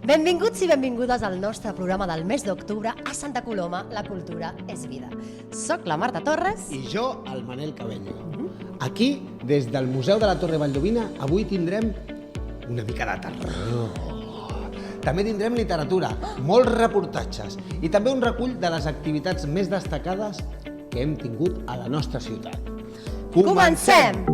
Benvinguts i benvingudes al nostre programa del mes d'octubre a Santa Coloma, la cultura és vida. Soc la Marta Torres. I jo, el Manel Cabello. Aquí, des del Museu de la Torre Valldovina, avui tindrem una mica de terror. També tindrem literatura, molts reportatges i també un recull de les activitats més destacades que hem tingut a la nostra ciutat. Comencem!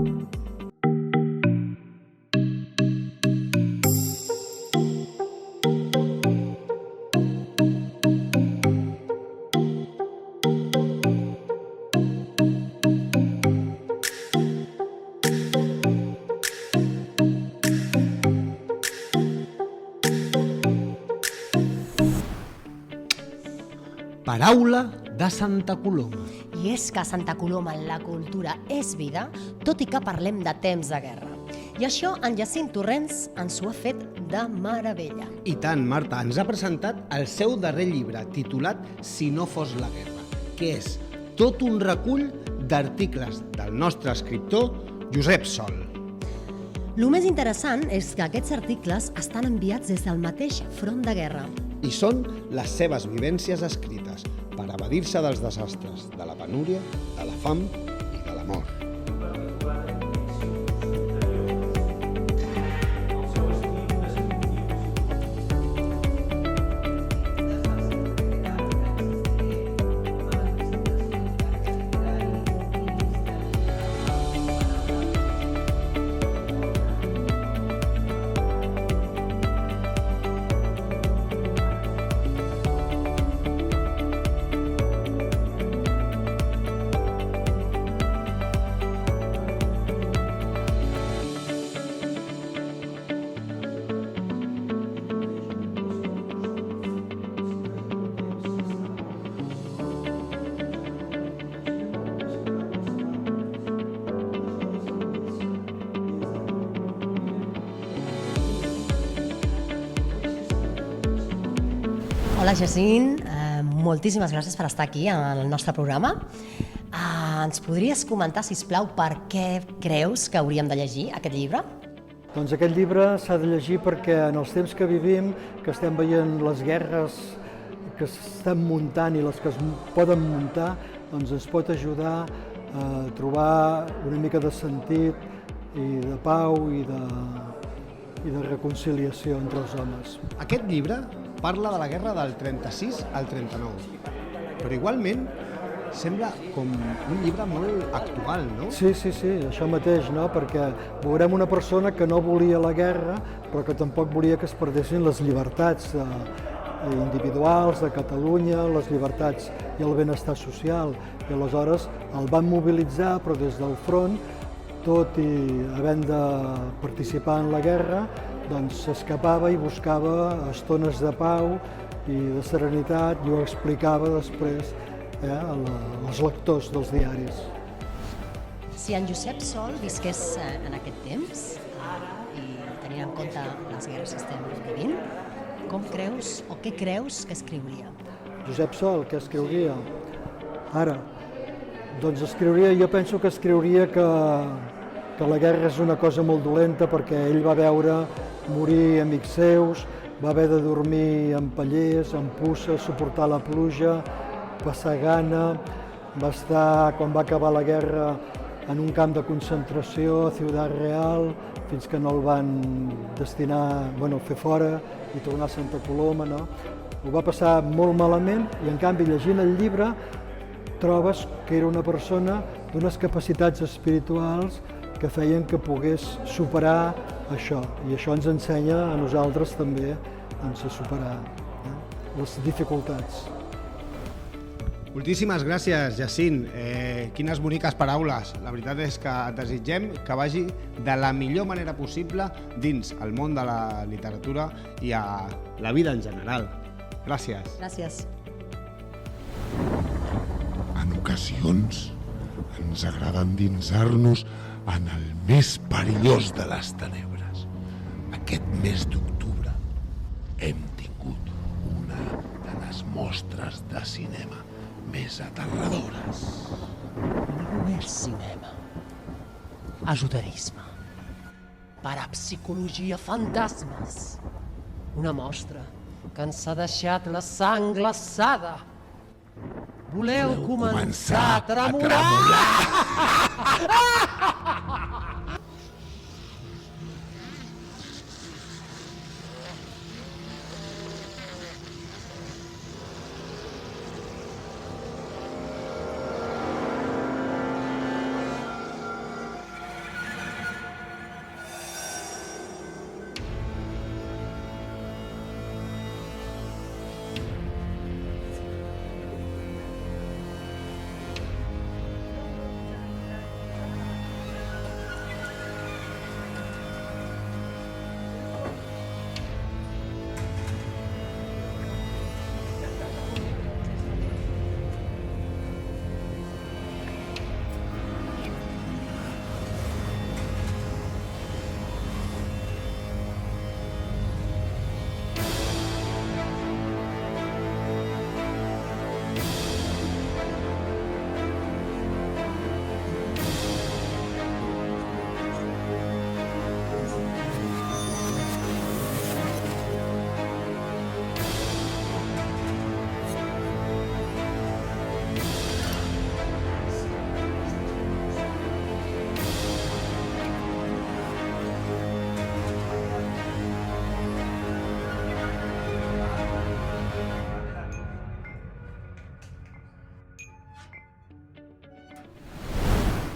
Paraula de Santa Coloma. I és que a Santa Coloma la cultura és vida, tot i que parlem de temps de guerra. I això en Jacint Torrents ens ho ha fet de meravella. I tant, Marta, ens ha presentat el seu darrer llibre, titulat Si no fos la guerra, que és tot un recull d'articles del nostre escriptor Josep Sol. El més interessant és que aquests articles estan enviats des del mateix front de guerra. I són les seves vivències escrites per evadir-se dels desastres, de la penúria, de la fam i de la mort. Hola Jacint, moltíssimes gràcies per estar aquí al nostre programa. Ens podries comentar, sisplau, per què creus que hauríem de llegir aquest llibre? Doncs aquest llibre s'ha de llegir perquè en els temps que vivim, que estem veient les guerres que s'estan muntant i les que es poden muntar, doncs ens pot ajudar a trobar una mica de sentit i de pau i de reconciliació entre els homes. Aquest llibre parla de la guerra del 36 al 39, però igualment sembla com un llibre molt actual, no? Sí, això mateix, no? Perquè veurem una persona que no volia la guerra, però que tampoc volia que es perdessin les llibertats individuals de Catalunya, les llibertats i el benestar social. I aleshores el van mobilitzar, però des del front, tot i havent de participar en la guerra, doncs s'escapava i buscava estones de pau i de serenitat i ho explicava després als lectors dels diaris. Si en Josep Sol visqués en aquest temps i tenint en compte les guerres que estem vivint, com creus o què creus que escriuria? Josep Sol, què escriuria? Ara, doncs jo penso que escriuria que la guerra és una cosa molt dolenta perquè ell va veure morir amics seus, va haver de dormir en pallers, en pusses, suportar la pluja, passar gana, va estar, quan va acabar la guerra, en un camp de concentració a Ciutat Real, fins que no el van fer fora i tornar a Santa Coloma, no? Ho va passar molt malament i, en canvi, llegint el llibre, trobes que era una persona d'unes capacitats espirituals que feien que pogués superar això. I això ens ensenya a nosaltres també a superar les dificultats. Moltíssimes gràcies, Jacint. Quines boniques paraules. La veritat és que et desitgem que vagi de la millor manera possible dins el món de la literatura i a la vida en general. Gràcies. Gràcies. En ocasions ens agrada endinsar-nos en el més perillós de les tenebres. Aquest mes d'octubre hem tingut una de les mostres de cinema més aterradores. No és cinema. Esoterisme. Parapsicologia, fantasmes. una mostra que ens ha deixat la sang glaçada. Voleu començar a tremolar?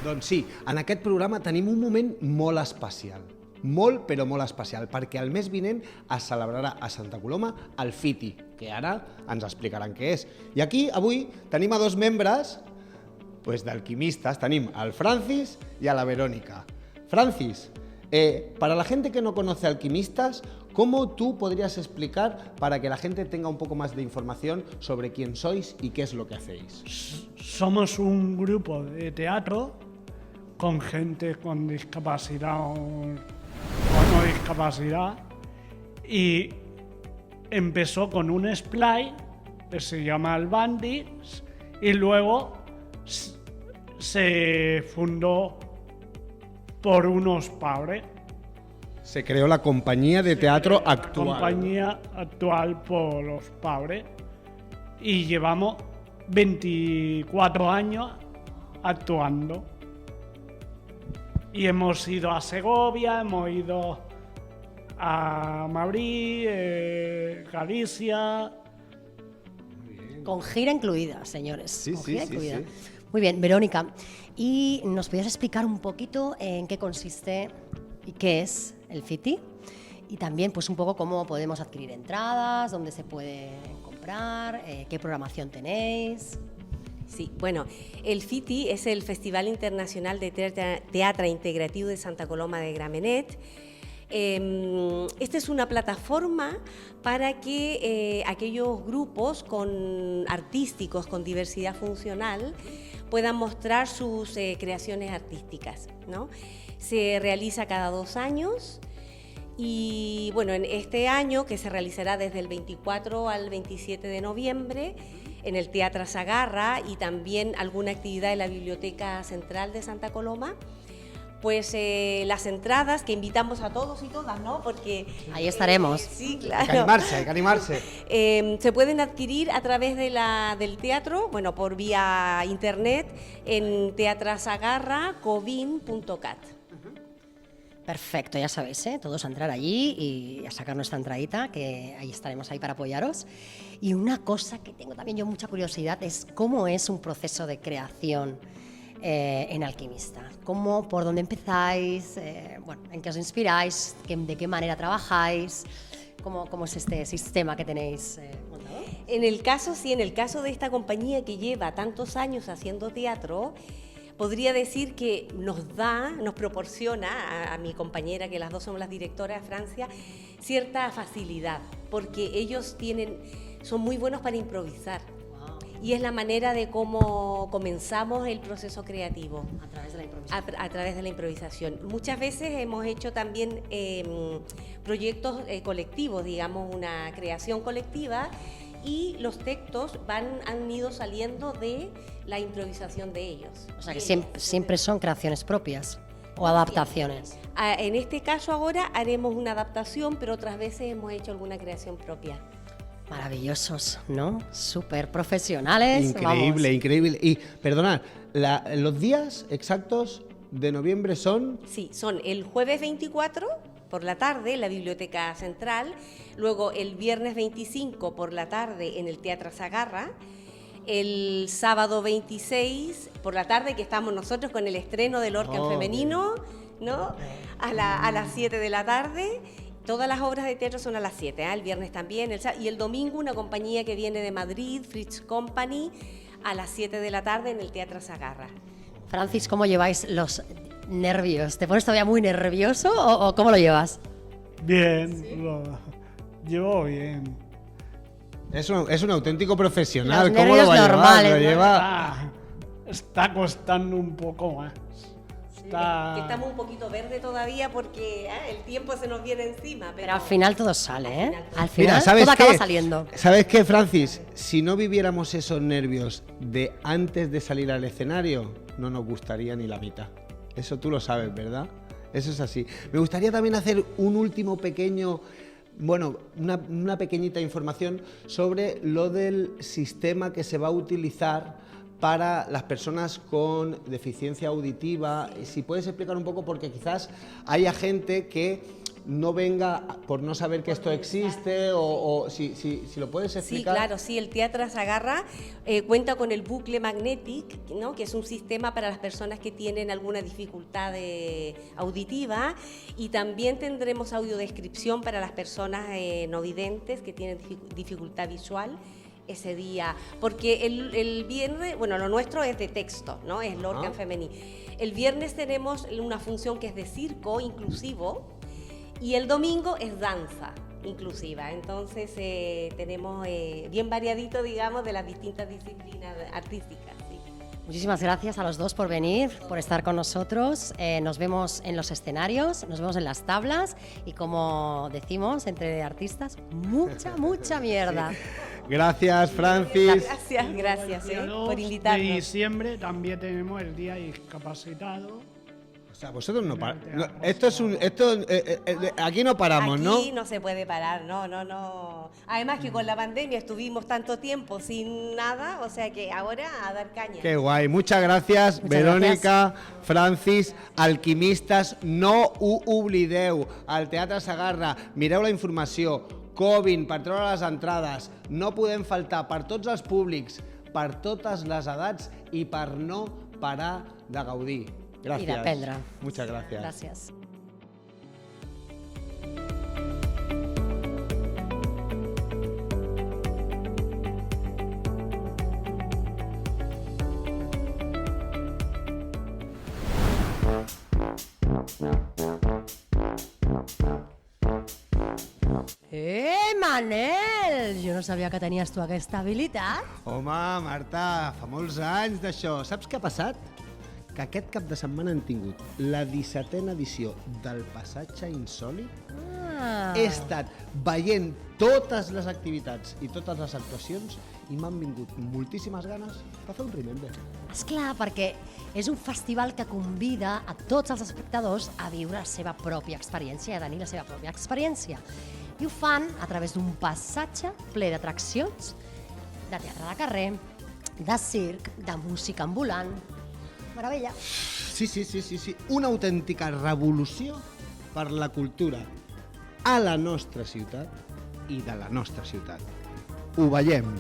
Doncs sí, en aquest programa tenim un moment molt especial. Molt, però molt especial, perquè el mes vinent es celebrarà a Santa Coloma el FITI, que ara ens explicaran què és. I aquí, avui, tenim a dos membres d'alquimistas. Tenim al Francis y a la Verónica. Francis, para la gente que no conoce alquimistas, ¿cómo tú podrías explicar para que la gente tenga un poco más de información sobre quién sois y qué es lo que hacéis? Somos un grupo de teatro con gente con discapacidad o no discapacidad y empezó con un splay que se llama el Bandits y luego se fundó por unos padres. Se creó la compañía de teatro actual. La compañía actual por los padres y llevamos 24 años actuando. Y hemos ido a Segovia, hemos ido a Madrid, Galicia. Con gira incluida, señores. Sí, con sí, gira sí, incluida. sí. Muy bien, Verónica. ¿Y nos podías explicar un poquito en qué consiste y qué es el FITI? Y también pues un poco cómo podemos adquirir entradas, dónde se puede comprar, qué programación tenéis. Sí, bueno, el FITI es el Festival Internacional de Teatre Integrativo de Santa Coloma de Gramenet. Esta es una plataforma para que aquellos grupos artísticos con diversidad funcional puedan mostrar sus creaciones artísticas, ¿no? Se realiza cada 2 años y bueno, en este año, que se realizará desde el 24 al 27 de noviembre, en el Teatro Sagarra y también alguna actividad en la Biblioteca Central de Santa Coloma, pues las entradas que invitamos a todos y todas, ¿no? Porque ahí estaremos. Sí, Hay que animarse. se pueden adquirir a través del teatro, bueno, por vía internet en teatrasagarracovin.cat. Perfecto, ya sabéis, todos a entrar allí y a sacar nuestra entradita, que ahí estaremos ahí para apoyaros. Y una cosa que tengo también yo mucha curiosidad es cómo es un proceso de creación en Alquimista. ¿Por dónde empezáis? ¿En qué os inspiráis? ¿De qué manera trabajáis? ¿Cómo es este sistema que tenéis montado? En el caso de esta compañía que lleva tantos años haciendo teatro, podría decir que nos proporciona a mi compañera, que las dos somos las directoras de Francia, cierta facilidad, porque ellos son muy buenos para improvisar. Wow. Y es la manera de cómo comenzamos el proceso creativo. A través de la improvisación. A través de la improvisación. Muchas veces hemos hecho también proyectos colectivos, digamos, una creación colectiva, y los textos han ido saliendo de la improvisación de ellos. O sea que siempre son creaciones propias. ¿O adaptaciones? En este caso ahora haremos una adaptación, pero otras veces hemos hecho alguna creación propia. Maravillosos, ¿no? Súper profesionales. Increíble, vamos. increíble. Y, perdonad, los días exactos de noviembre son... Sí, son el jueves 24 por la tarde en la Biblioteca Central, luego el viernes 25 por la tarde en el Teatro Sagarra, el sábado 26 por la tarde, que estamos nosotros con el estreno de Lorca en femenino, ¿no? A las 7 de la tarde. Todas las obras de teatro son a las 7, el viernes también, y el domingo una compañía que viene de Madrid, Fritz Company, a las 7 de la tarde en el Teatro Sagarra. Francis, ¿cómo lleváis los nervios? ¿Te pones todavía muy nervioso o cómo lo llevas? Bien, lo llevo bien. Es un auténtico profesional. Los ¿Cómo lo nervios va a llevar? normales, Lo ¿no? lleva... Está costando un poco más. Que estamos un poquito verde todavía porque el tiempo se nos viene encima. Pero al final todo sale, ¿eh? Al Mira, final ¿sabes todo qué? acaba saliendo. ¿Sabes qué, Francis? Si no viviéramos esos nervios de antes de salir al escenario, no nos gustaría ni la mitad. Eso tú lo sabes, ¿verdad? Eso es así. Me gustaría también hacer un último pequeño... Bueno, una pequeñita información sobre lo del sistema que se va a utilizar para las personas con deficiencia auditiva. Si puedes explicar un poco, porque quizás haya gente que no venga por no saber que esto existe, o si lo puedes explicar. Sí, claro, sí, el Teatro Sagarra cuenta con el bucle magnetic, ¿no? Que es un sistema para las personas que tienen alguna dificultad auditiva, y también tendremos audiodescripción para las personas no videntes que tienen dificultad visual ese día, porque el viernes, bueno, lo nuestro es de texto, ¿no? Es Lorca en femenino. El viernes tenemos una función que es de circo inclusivo, y el domingo es danza inclusiva. Entonces tenemos bien variadito, digamos, de las distintas disciplinas artísticas. Sí. Muchísimas gracias a los dos por venir, por estar con nosotros. Nos vemos en los escenarios, nos vemos en las tablas y, como decimos entre artistas, mucha mierda. Sí. Gracias, Francis. Gracias por De invitarnos. diciembre también tenemos el Día Discapacitado. O sea, vosotros no paráis. Aquí no paramos, ¿no? Aquí no se puede parar, no. Además que con la pandemia estuvimos tanto tiempo sin nada, o sea que ahora a dar caña. Qué guay. Muchas gracias, Muchas Verónica, Francis, alquimistes, no ho oblideu. Al Teatre Sagarra, mireu la informació, Covin, per treure les entrades, no podem faltar per tots els públics, per totes les edats i per no parar de gaudir. Gràcies. I d'aprendre. Muchas gracias. Gràcies. Manel! Jo no sabia que tenies tu aquesta habilitat. Home, Marta, fa molts anys d'això. Saps què ha passat? Que aquest cap de setmana han tingut la 17a edició del Passatge Insòlit. He estat veient totes les activitats i totes les actuacions i m'han vingut moltíssimes ganes de fer un remember. Esclar, perquè és un festival que convida a tots els espectadors a viure la seva pròpia experiència i a tenir la seva pròpia experiència. I ho fan a través d'un passatge ple d'atraccions, de teatre de carrer, de circ, de música ambulant. Meravella. Sí. Una autèntica revolució per la cultura a la nostra ciutat i de la nostra ciutat. Ho veiem.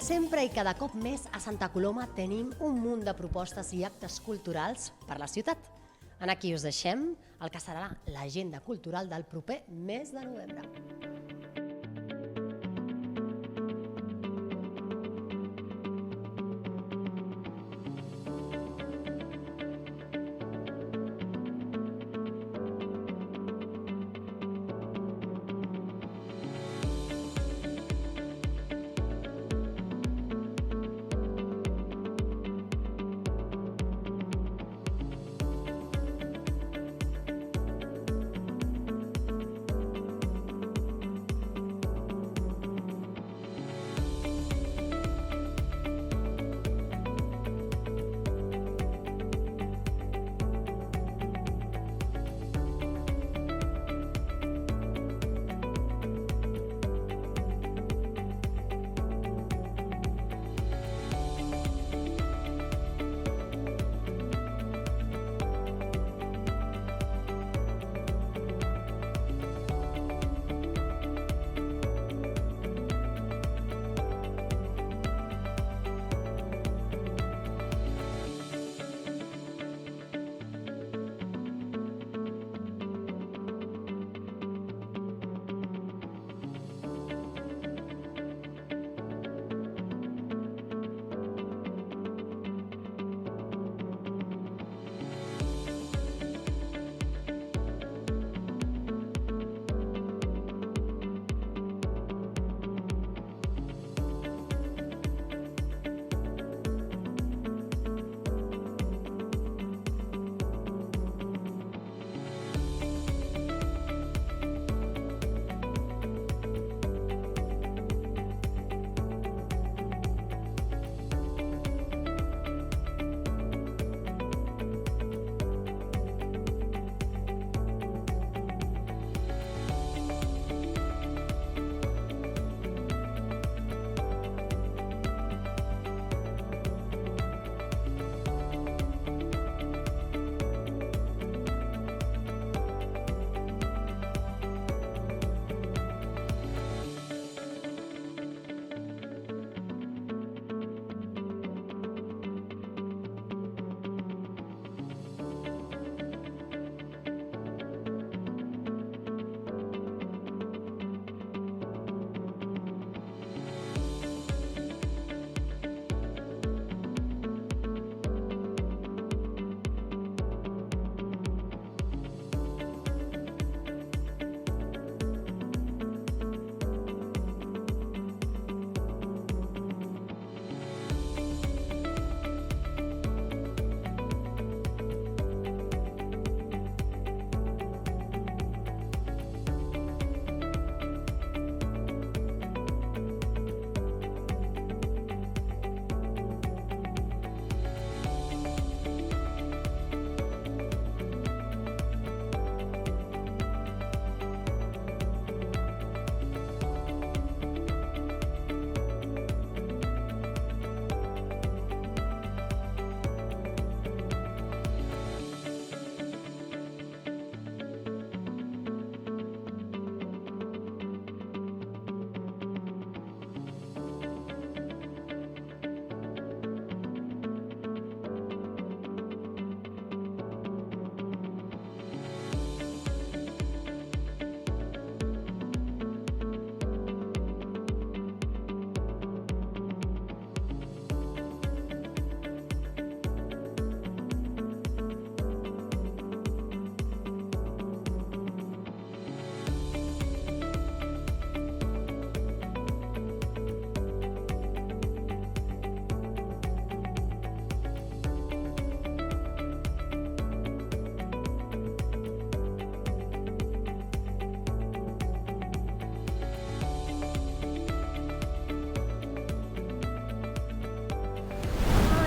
sempre i cada cop més a Santa Coloma tenim un munt de propostes i actes culturals per la ciutat. Aquí us deixem el que serà l'agenda cultural del proper mes de novembre.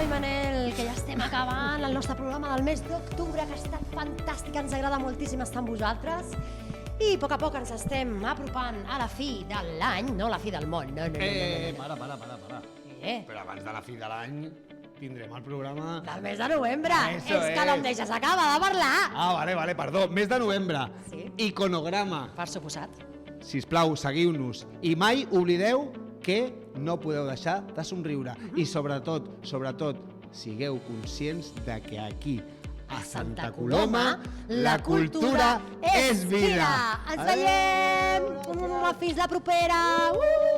Manel, que ja estem acabant el nostre programa del mes d'octubre, que ha estat fantàstic, ens agrada moltíssim estar amb vosaltres. I a poc ens estem apropant a la fi de l'any, no la fi del món. No. Para. Eh? Però abans de la fi de l'any tindrem el programa... Del mes de novembre. Eso és que no em deixes acabar de parlar. Ah, vale, perdó. Mes de novembre. Sí. Iconograma. Per suposat. Sisplau, seguiu-nos. I mai oblideu que no podeu deixar de somriure. I sobretot, sigueu conscients de que aquí, a Santa Coloma, la cultura és vida. Ens veiem! Fins la propera!